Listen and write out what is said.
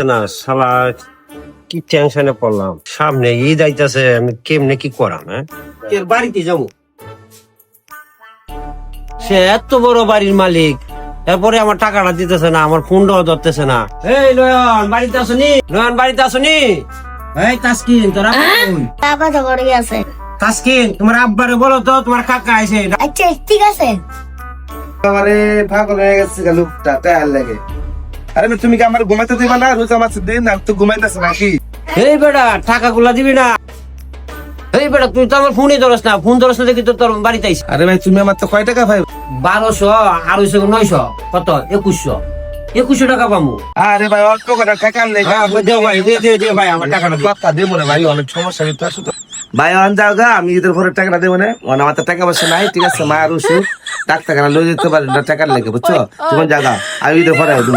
না শালা, কি টেনশনে পড়লাম। সামনে ঈদ আইতাছে, আমি কেমনে কি করাম? এর বাড়িতে যাবো, সে এত বড় বাড়ির মালিক, এরপরে আমার টাকাটা দিতেছে না, আমার ফোনটাও ধরতেছে না। এই নয়ন, বাড়িতে আসনি? নয়ন, বাড়িতে আসনি? এই তাসকিন, তোরা বাবা তো করে গেছে। তাসকিন, তোমার আব্বারে বলো তো তোমার কাকা আইছে। আচ্ছা ঠিক আছে। আমারে পাগল হয়ে গেছে লোকটা, টায়ার লাগে। আরে তুমি কি আমার ঘুমাইতে দিবা না? রোজ আমার দিন আর তো ঘুমাইতেছ নাকি? এই বেটা, টাকাগুলা দিবি না? এই বেটা, তুই তো আমার ফোনই ধরস না, ফোন ধরস না দেখি তো তোর বাড়িতে আইস। আরে ভাই তুমি আমার তো কয় টাকা ভাই? 1200 আর 900, কত? 2100 টাকা পাবো। আরে ভাই অল্প করে টাকা লেগে দে ভাই, আমার টাকাটা দে। টাকা দেবো না ভাই, অনেক সমস্যা কিন্তু আসো তো ভাই। অন যাও গা, আমি ঈদের পরে টাকাটা দেবো না, আমার তো টাকা পয়সা নাই। ঠিক আছে, মায়ের ওষুধ ডাক্তার খানা লয়ে যেতে পারি না টাকার লেগে, বুঝছো? তুমি জায়গা আমি ঈদের পরে দেবো।